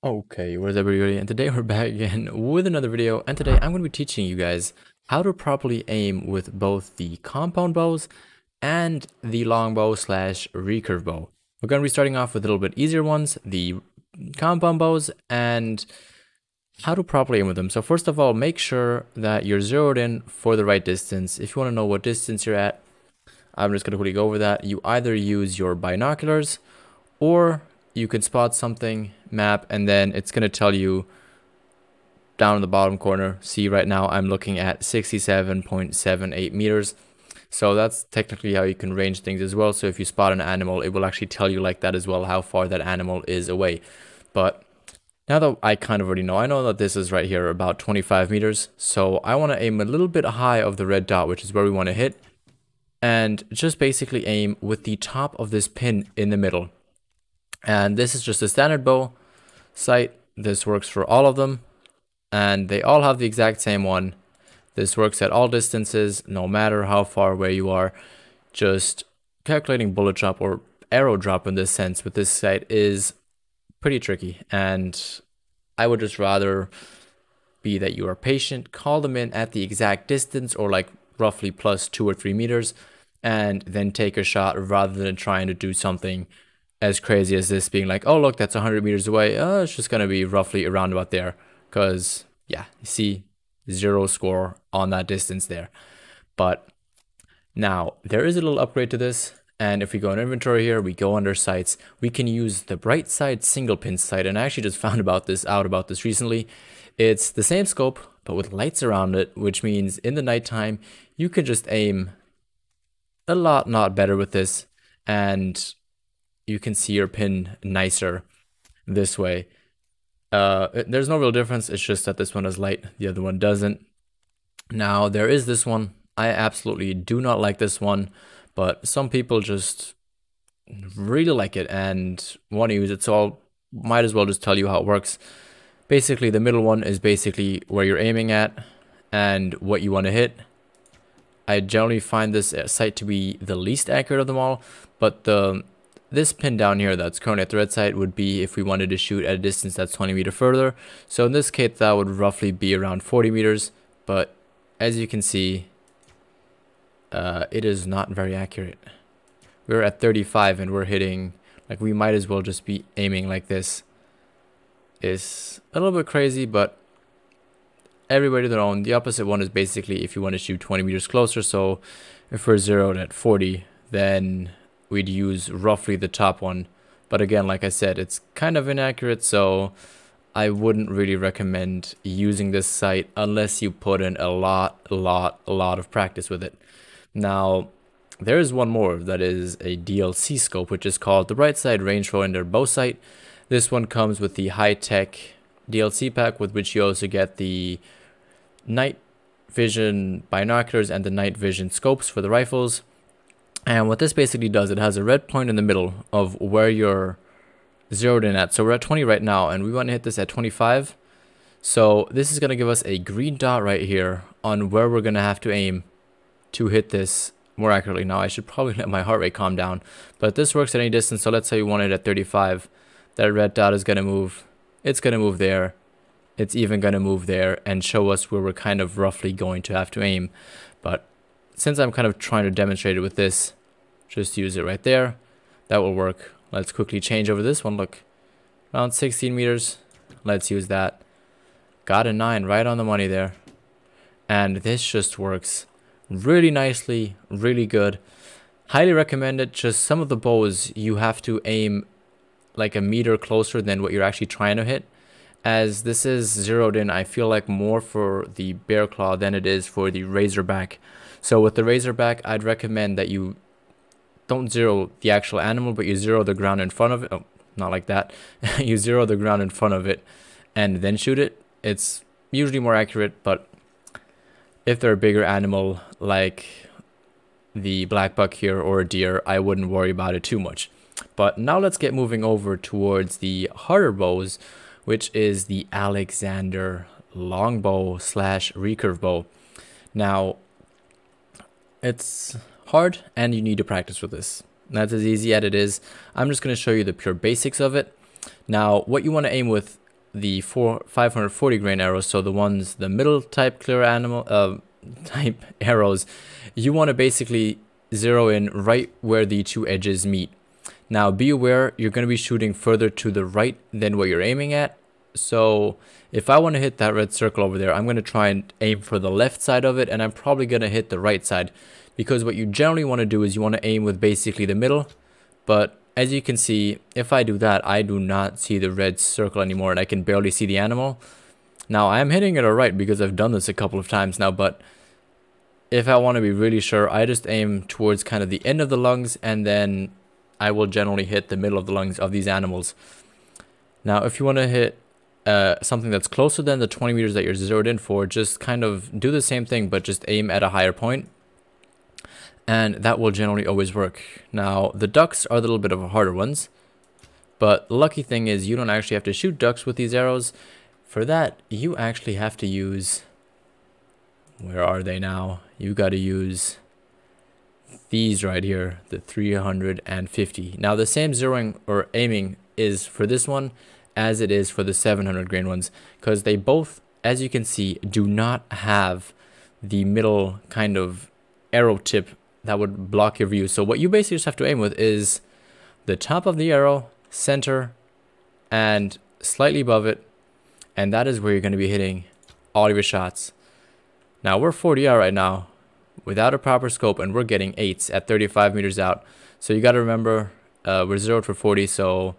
Okay, what is up everybody, and today we're back again with another video, and today I'm going to be teaching you guys how to properly aim with both the compound bows and the longbow slash recurve bow. We're going to be starting off with a little bit easier ones, the compound bows, and how to properly aim with them. So first of all, make sure that you're zeroed in for the right distance. If you want to know what distance you're at, I'm just going to quickly go over that. You either use your binoculars or you can spot something, map, and then it's going to tell you down in the bottom corner. See, right now I'm looking at 67.78 meters. So that's technically how you can range things as well. So if you spot an animal, it will actually tell you like that as well, how far that animal is away. But now that I kind of already know, I know that this is right here about 25 meters. So I want to aim a little bit high of the red dot, which is where we want to hit. And just basically aim with the top of this pin in the middle. And this is just a standard bow sight. This works for all of them, and they all have the exact same one. This works at all distances, no matter how far away you are. Just calculating bullet drop or arrow drop in this sense with this sight is pretty tricky, and I would just rather be that you are patient, call them in at the exact distance or like roughly plus 2 or 3 meters, and then take a shot rather than trying to do something as crazy as this, being like, oh look, that's 100 meters away. It's just gonna be roughly around about there, because yeah, you see, 0 score on that distance there. But now there is a little upgrade to this, and if we go in inventory here, we go under sights, we can use the bright side single pin sight. And I actually just found about this recently. It's the same scope but with lights around it, which means in the nighttime you can just aim a lot better with this, and you can see your pin nicer this way. There's no real difference. It's just that this one has light, the other one doesn't. Now there is this one. I absolutely do not like this one, but some people just really like it and want to use it, so I'll might as well just tell you how it works. Basically, the middle one is basically where you're aiming at and what you want to hit. I generally find this sight to be the least accurate of them all, but this pin down here that's currently at the red side would be if we wanted to shoot at a distance that's 20 meters further. So in this case, that would roughly be around 40 meters. But as you can see, it is not very accurate. We're at 35 and we're hitting, like, we might as well just be aiming like this. It's a little bit crazy, but everybody their own. The opposite one is basically if you want to shoot 20 meters closer. So if we're zeroed at 40, then we'd use roughly the top one. But again, like I said, it's kind of inaccurate, so I wouldn't really recommend using this sight unless you put in a lot of practice with it. Now there is one more that is a DLC scope, which is called the Bright Side Rangefinder Bow Sight. This one comes with the high-tech DLC pack, with which you also get the night vision binoculars and the night vision scopes for the rifles. And what this basically does, it has a red point in the middle of where you're zeroed in at. So we're at 20 right now, and we want to hit this at 25. So this is going to give us a green dot right here on where we're going to have to aim to hit this more accurately. Now I should probably let my heart rate calm down, but this works at any distance. So let's say we want it at 35. That red dot is going to move. It's going to move there. It's even going to move there and show us where we're kind of roughly going to have to aim. But since I'm kind of trying to demonstrate it with this, just use it right there. That will work. Let's quickly change over this one. Look, around 16 meters. Let's use that. Got a 9 right on the money there. And this just works really nicely, really good. Highly recommend it. Just some of the bows you have to aim like a meter closer than what you're actually trying to hit. As this is zeroed in, I feel like more for the bear claw than it is for the razorback. So with the razorback, I'd recommend that you don't zero the actual animal, but you zero the ground in front of it. Oh, not like that. You zero the ground in front of it and then shoot it. It's usually more accurate, but if they're a bigger animal like the black buck here or a deer, I wouldn't worry about it too much. But now let's get moving over towards the harder bows, which is the Alexander longbow slash recurve bow. Now it's hard and you need to practice with this. That's as easy as it is. I'm just going to show you the pure basics of it. Now what you want to aim with the 540 grain arrows, so the middle type clear animal type arrows, you want to basically zero in right where the two edges meet. Now be aware, you're going to be shooting further to the right than what you're aiming at. So if I want to hit that red circle over there, I'm going to try and aim for the left side of it, and I'm probably going to hit the right side, because what you generally want to do is you want to aim with basically the middle. But as you can see, if I do that, I do not see the red circle anymore, and I can barely see the animal. Now I am hitting it alright because I've done this a couple of times now, but if I want to be really sure, I just aim towards kind of the end of the lungs, and then I will generally hit the middle of the lungs of these animals. Now if you want to hit something that's closer than the 20 meters that you're zeroed in for, just kind of do the same thing, but just aim at a higher point, and that will generally always work. Now the ducks are a little bit of a harder ones, but the lucky thing is you don't actually have to shoot ducks with these arrows. For that, you actually have to use, where are they now? You got to use these right here, the 350. Now the same zeroing or aiming is for this one as it is for the 700 grain ones, because they both, as you can see, do not have the middle kind of arrow tip that would block your view. So what you basically just have to aim with is the top of the arrow, center, and slightly above it, and that is where you're going to be hitting all of your shots. Now we're 40 out right now without a proper scope, and we're getting 8s at 35 meters out. So you got to remember, we're zeroed for 40, so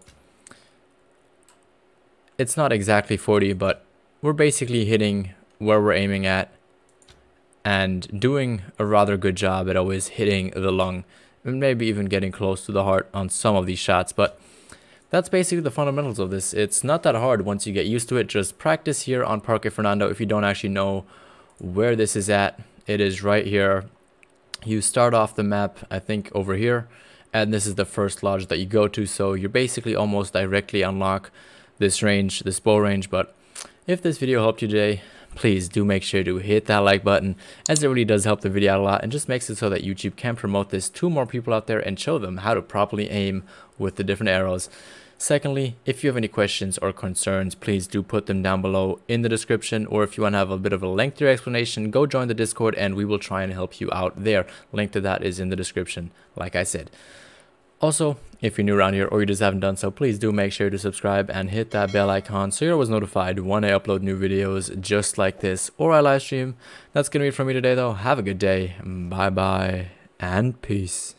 it's not exactly 40, but we're basically hitting where we're aiming at and doing a rather good job at always hitting the lung, and maybe even getting close to the heart on some of these shots. But that's basically the fundamentals of this. It's not that hard once you get used to it. Just practice here on Parque Fernando. If you don't actually know where this is at, it is right here. You start off the map, I think, over here, and this is the first lodge that you go to, so you're basically almost directly unlock this range, this bow range. But if this video helped you today, please do make sure to hit that like button, as it really does help the video out a lot and just makes it so that YouTube can promote this to more people out there and show them how to properly aim with the different arrows. Secondly, if you have any questions or concerns, please do put them down below in the description, or if you want to have a bit of a lengthier explanation, go join the Discord and we will try and help you out there. Link to that is in the description, like I said. Also, if you're new around here or you just haven't done so, please do make sure to subscribe and hit that bell icon so you're always notified when I upload new videos just like this or I live stream. That's going to be it from me today though. Have a good day. Bye bye and peace.